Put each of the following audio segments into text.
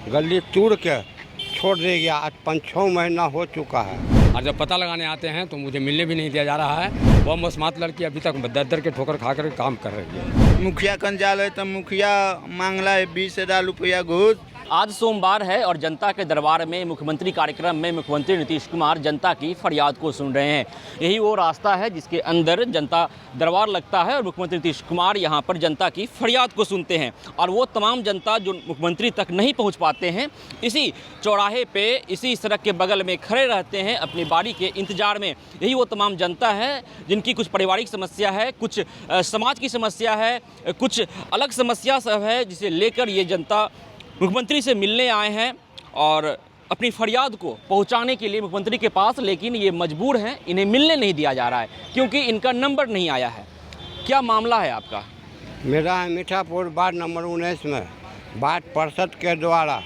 गली तोड़ के छोड़ दे गया। आज 5-6 महीना हो चुका है। और जब पता लगाने आते हैं तो मुझे मिलने भी नहीं दिया जा रहा है। वो मौसमात लड़की अभी तक दर के ठोकर खा कर काम कर रही है। मुखिया कंजाल है तो मुखिया मांगला है 20,000 रुपया घूस। आज सोमवार है और जनता के दरबार में मुख्यमंत्री कार्यक्रम में मुख्यमंत्री नीतीश कुमार जनता की फरियाद को सुन रहे हैं। यही वो रास्ता है जिसके अंदर जनता दरबार लगता है और मुख्यमंत्री नीतीश कुमार यहां पर जनता की फरियाद को सुनते हैं। और वो तमाम जनता जो मुख्यमंत्री तक नहीं पहुंच पाते हैं, इसी चौराहे पे इसी सड़क के बगल में खड़े रहते हैं अपनी बारी के इंतजार में। यही वो तमाम जनता है जिनकी कुछ पारिवारिक समस्या है, कुछ समाज की समस्या है, कुछ अलग समस्या सब है, जिसे लेकर ये जनता मुख्यमंत्री से मिलने आए हैं और अपनी फरियाद को पहुंचाने के लिए मुख्यमंत्री के पास। लेकिन ये मजबूर हैं, इन्हें मिलने नहीं दिया जा रहा है क्योंकि इनका नंबर नहीं आया है। क्या मामला है आपका? मेरा है मीठापुर वार्ड नंबर 19 में वार्ड पार्षद के द्वारा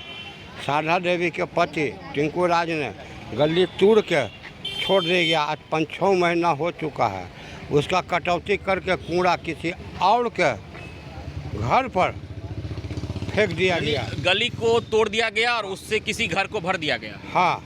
शारदा देवी के पति टिंकू राज ने गली तोड़ के छोड़ दे गया। आज 5-6 महीना हो चुका है। उसका कटौती करके कूड़ा किसी और के घर पर फेंक दिया गया। गली को तोड़ दिया गया और उससे किसी घर को भर दिया गया। हाँ,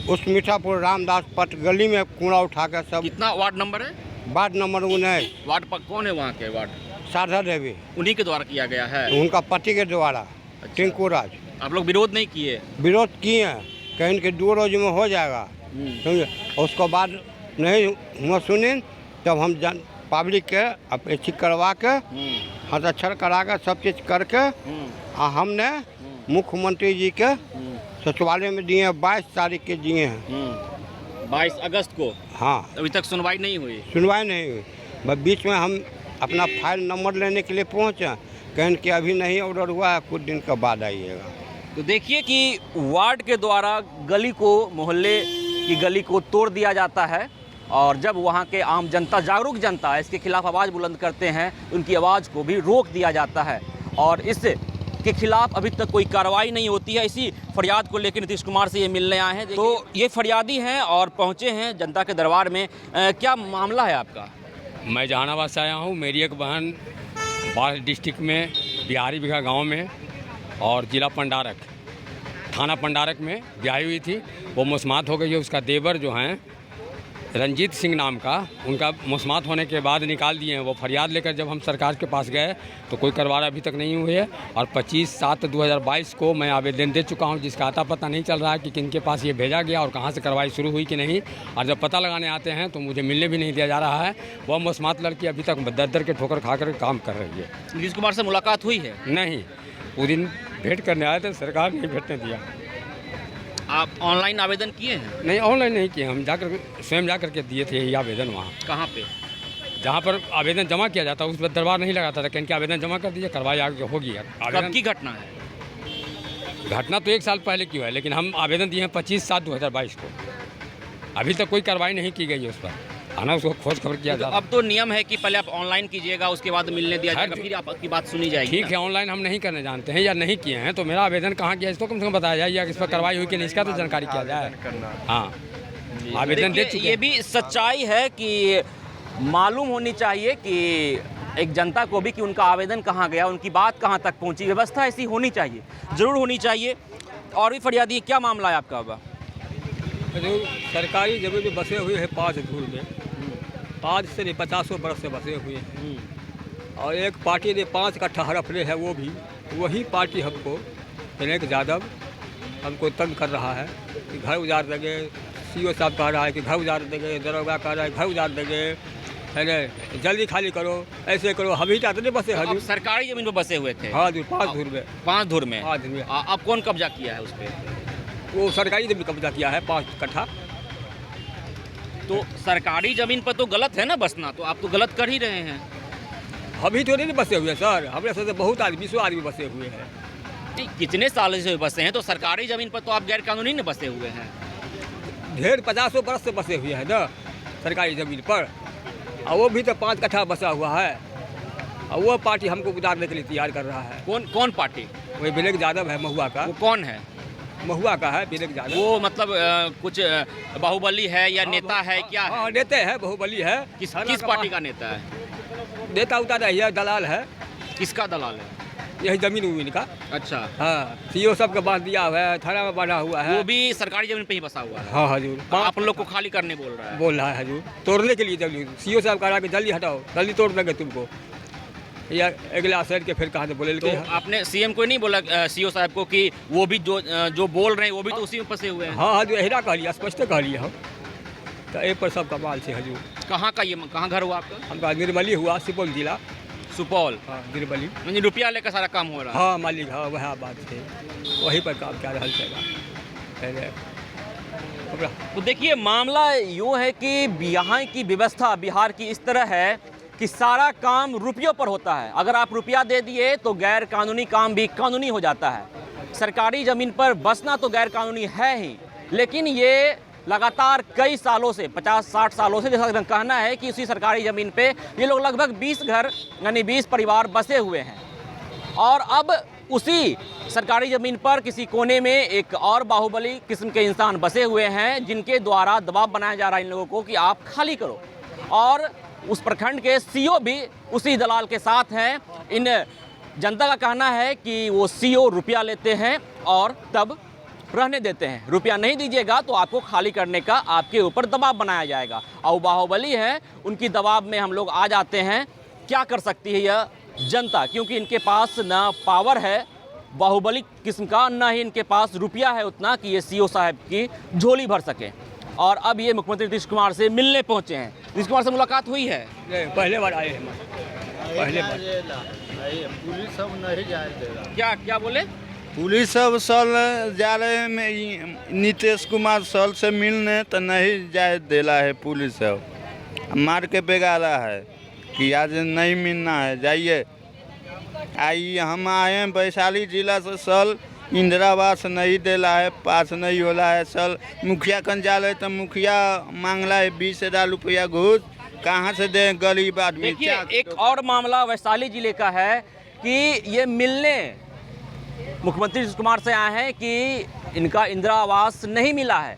उस मीठापुर रामदास पट गली में कूड़ा उठा कर सब। कितना वार्ड नंबर है? Ward number 19। वार्ड पर कौन है वहाँ के? वार्ड शारदा देवी, उन्हीं के द्वारा किया गया है। उनका पति के द्वारा। अच्छा। टिंकू राज। आप लोग विरोध नहीं किए? विरोध किए हैं, कहीं के 2 रोज में हो जाएगा, समझे। उसको बाद नहीं हुआ सुनी तब हम पब्लिक के अपेक्षित करवा के हस्ताक्षर करा के सब चीज़ करके हमने मुख्यमंत्री जी के सचिवालय में दिए हैं। 22 तारीख के दिए हैं। 22 अगस्त को। हाँ, अभी तक सुनवाई नहीं हुई। सुनवाई नहीं हुई। बस बीच में हम अपना फाइल नंबर लेने के लिए पहुँचे, कहें कि अभी नहीं ऑर्डर हुआ है, कुछ दिन के बाद आइएगा। तो देखिए कि वार्ड के द्वारा गली को, मोहल्ले की गली को तोड़ दिया जाता है और जब वहाँ के आम जनता, जागरूक जनता इसके खिलाफ आवाज़ बुलंद करते हैं, उनकी आवाज़ को भी रोक दिया जाता है और इसके खिलाफ अभी तक कोई कार्रवाई नहीं होती है। इसी फरियाद को लेकर नीतीश कुमार से ये मिलने आए हैं। तो ये फरियादी हैं और पहुँचे हैं जनता के दरबार में। क्या मामला है आपका? मैं जहानाबाद से आया हूँ। मेरी एक बहन बाढ़ डिस्ट्रिक्ट में बिहारी बिघा गाँव में और जिला पंडारक, थाना पंडारक में ब्याही हुई थी। वो मौसमात हो गई है। उसका देवर जो हैं रंजीत सिंह नाम का, उनका मौसमात होने के बाद निकाल दिए हैं। वो फरियाद लेकर जब हम सरकार के पास गए तो कोई कार्रवाई अभी तक नहीं हुई है और 25/7/2022 को मैं आवेदन दे चुका हूं, जिसका आता पता नहीं चल रहा है कि किनके पास ये भेजा गया और कहां से कार्रवाई शुरू हुई कि नहीं। और जब पता लगाने आते हैं तो मुझे मिलने भी नहीं दिया जा रहा है। वह मौसमात लड़की अभी तक दर के ठोकर खा कर काम कर रही है। नीतीश कुमार से मुलाकात हुई है? नहीं, उस दिन भेंट करने आए थे, सरकार नहीं भेंटने दिया। आप ऑनलाइन आवेदन किए हैं? नहीं, ऑनलाइन नहीं किए, हम जाकर स्वयं जा करके दिए थे यही आवेदन। वहाँ कहाँ पे? जहाँ पर आवेदन जमा किया जाता है उस पर दरबार नहीं लगाता था। कहीं के आवेदन जमा कर दीजिए, कार्रवाई आगे होगी। कब की घटना है? घटना तो 1 साल पहले की है, लेकिन हम आवेदन दिए हैं 25/7/2022 को। अभी तक कोई कार्रवाई नहीं की गई है उस पर, आना उसको खोज खबर किया जाता। अब तो नियम है कि पहले आप ऑनलाइन कीजिएगा, उसके बाद मिलने दिया जाएगा, फिर आपकी बात सुनी जाएगी। ठीक है, ऑनलाइन हम नहीं करने जानते हैं या नहीं किए हैं, तो मेरा आवेदन कहाँ किया इसको कम से कम बताया जाए, या इस पर कार्रवाई हुई कि नहीं इसका तो जानकारी किया जाए। हाँ, आवेदन दे चुके। ये भी सच्चाई है कि मालूम होनी चाहिए कि एक जनता को भी कि उनका आवेदन कहाँ गया, उनकी बात कहाँ तक पहुँची। व्यवस्था ऐसी होनी चाहिए, ज़रूर होनी चाहिए। और भी फरियादी, क्या मामला है आपका? अब सरकारी जगह में बसे हुए हैं 5 धूर में, 5 से 50 बरस से बसे हुए हैं। और एक पार्टी ने 5 कट्ठा हड़प ले है, वो भी वही पार्टी हमको, विनय यादव हमको तंग कर रहा है कि घर उजाड़ देंगे। सीओ साहब कह रहा है कि घर उजाड़ देंगे, दरोगा कह रहा है घर उजाड़ देंगे, है ना, जल्दी खाली करो, ऐसे करो। हम ही चाहते नहीं बसे अब हजूर। सरकारी जमीन पर बसे हुए थे? हाँ जी, 5 धूर में। 5 धुर में? 5 धूर में। अब कौन कब्जा किया है उस पर? वो सरकारी जमीन कब्जा किया है 5 कट्ठा। तो सरकारी जमीन पर तो गलत है ना बसना, तो आप तो गलत कर ही रहे हैं। अभी तो नहीं बसे हुए सर, हमारे साथ बहुत आदमी 20 आदमी बसे हुए हैं। नहीं, कितने साल से बसे हैं, तो सरकारी जमीन पर तो आप गैर कानूनी न बसे हुए हैं। ढेर 50 बरस से बसे हुए हैं ना सरकारी ज़मीन पर, और वो भी तो 5 कट्ठा बसा हुआ है। और वो पार्टी हमको उतारने के लिए तैयार कर रहा है। कौन पार्टी? वही विनय यादव है महुआ का। वो कौन है? महुआ का है विनय यादव। वो मतलब कुछ बाहुबली है या नेता है, क्या है? हाँ, नेता है, बाहुबली है। किस पार्टी का नेता है? नेता उतारा है, दलाल है। किसका दलाल है? यही ज़मीन उमीन का। अच्छा, हाँ, सीओ साहब का बांध दिया हुआ है, थाना में बांधा हुआ है। वो भी सरकारी जमीन पे ही बसा हुआ है। हाँ हजूर, आप लोग को खाली करने बोल रहा है। बोल रहा है हजूर, तोड़ने के लिए जल्दी सीओ साहब कहा कि जल्दी हटाओ, जल्दी तोड़ देंगे तुमको, या अगला शहर के फिर कहाँ से बोले। तो आपने सीएम को नहीं बोला सीओ साहब को कि वो भी जो बोल रहे हैं वो भी तो उसी में फंसे हुए हैं? हाँ हजूर, अहिरा कह लिया, स्पष्ट कह लिया हम तो एक पर सब कमाल से हजूर। कहाँ का ये कहाँ घर हुआ आपका? हमका निर्मली हुआ, सुपौल जिला। सुपौल? हाँ निर्मली। यानी रुपया लेकर सारा काम हो रहा है? हाँ मालिक, हाँ वह बात है, वहीं पर काम क्या रहल चलेगा पहले। तो देखिए मामला यूँ है कि यहाँ की व्यवस्था बिहार की इस तरह है कि सारा काम रुपयों पर होता है। अगर आप रुपया दे दिए तो गैर कानूनी काम भी कानूनी हो जाता है। सरकारी ज़मीन पर बसना तो गैर कानूनी है ही, लेकिन ये लगातार कई सालों से 50-60 सालों से जैसा कहना है कि उसी सरकारी ज़मीन पे ये लोग लगभग 20 घर यानी 20 परिवार बसे हुए हैं। और अब उसी सरकारी ज़मीन पर किसी कोने में एक और बाहुबली किस्म के इंसान बसे हुए हैं जिनके द्वारा दबाव बनाया जा रहा है इन लोगों को कि आप खाली करो। और उस प्रखंड के सीओ भी उसी दलाल के साथ हैं। इन जनता का कहना है कि वो सीओ रुपया लेते हैं और तब रहने देते हैं, रुपया नहीं दीजिएगा तो आपको खाली करने का आपके ऊपर दबाव बनाया जाएगा। और बाहुबली हैं, उनकी दबाव में हम लोग आ जाते हैं। क्या कर सकती है यह जनता, क्योंकि इनके पास ना पावर है बाहुबली किस्म का, ना ही इनके पास रुपया है उतना कि ये सीओ साहब की झोली भर सके। और अब ये मुख्यमंत्री नीतीश कुमार से मिलने पहुंचे हैं। नीतीश कुमार से मुलाकात हुई है? पहले बार आए हैं, पहले बार। पुलिस सब नहीं जाए दे रहा। क्या क्या बोले? पुलिस सब सल जा रहे हैं नीतीश कुमार सल से मिलने, तो नहीं जाए देला है पुलिस सब, मार के बेगारा है कि आज नहीं मिलना है, जाइए। आइए, हम आए हैं वैशाली जिला से, सल इंदिरा आवास नहीं देला है, पास नहीं होला है। सल मुखिया कन जा रहे तो मुखिया मांगला है 20,000 रुपया घूस, कहाँ से दे गरीब आदमी। देखिए एक और मामला वैशाली जिले का है कि ये मिलने मुख्यमंत्री नीतीश कुमार से आए हैं कि इनका इंदिरा आवास नहीं मिला है।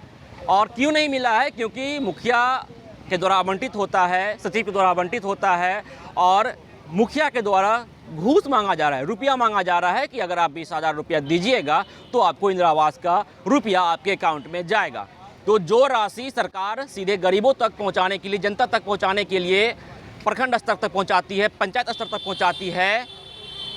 और क्यों नहीं मिला है? क्योंकि मुखिया के द्वारा आवंटित होता है, सचिव के द्वारा आवंटित होता है और मुखिया के द्वारा घूस मांगा जा रहा है, रुपया मांगा जा रहा है कि अगर आप 20,000 रुपया दीजिएगा तो आपको इंदिरा आवास का रुपया आपके अकाउंट में जाएगा। तो जो राशि सरकार सीधे गरीबों तक पहुंचाने के लिए, जनता तक पहुंचाने के लिए प्रखंड स्तर तक पहुंचाती है, पंचायत स्तर तक पहुंचाती है,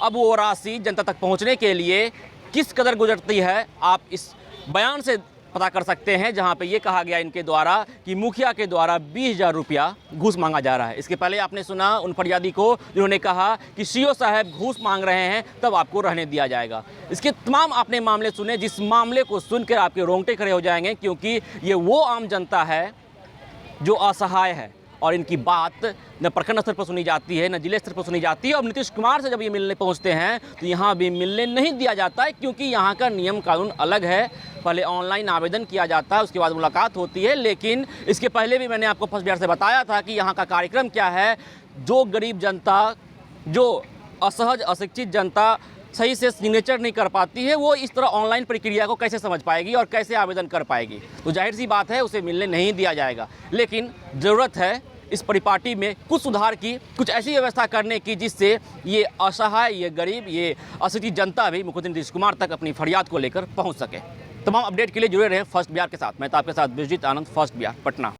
अब वो राशि जनता तक पहुंचने के लिए किस कदर गुजरती है आप इस बयान से पता कर सकते हैं, जहां पे ये कहा गया इनके द्वारा कि मुखिया के द्वारा 20,000 रुपया घूस मांगा जा रहा है। इसके पहले आपने सुना उन फरियादी को जिन्होंने कहा कि सीओ साहब घूस मांग रहे हैं तब आपको रहने दिया जाएगा। इसके तमाम आपने मामले सुने, जिस मामले को सुनकर आपके रोंगटे खड़े हो जाएंगे, क्योंकि ये वो आम जनता है जो असहाय है और इनकी बात न प्रखंड स्तर पर सुनी जाती है, न जिले स्तर पर सुनी जाती है। और नीतीश कुमार से जब ये मिलने पहुंचते हैं तो यहाँ भी मिलने नहीं दिया जाता है, क्योंकि यहाँ का नियम कानून अलग है। पहले ऑनलाइन आवेदन किया जाता है, उसके बाद मुलाकात होती है। लेकिन इसके पहले भी मैंने आपको फर्स्ट बिहार से बताया था कि यहाँ का कार्यक्रम क्या है। जो गरीब जनता, जो असहज अशिक्षित जनता सही से सिग्नेचर नहीं कर पाती है, वो इस तरह ऑनलाइन प्रक्रिया को कैसे समझ पाएगी और कैसे आवेदन कर पाएगी? तो जाहिर सी बात है उसे मिलने नहीं दिया जाएगा। लेकिन ज़रूरत है इस परिपाटी में कुछ सुधार की, कुछ ऐसी व्यवस्था करने की जिससे ये असहाय, ये गरीब, ये अशिक्षित जनता भी मुख्यमंत्री नीतीश कुमार तक अपनी फरियाद को लेकर पहुंच सके। तमाम अपडेट के लिए जुड़े रहें फर्स्ट बिहार के साथ। मैं तो आपके साथ विजित आनंद, फर्स्ट बिहार, पटना।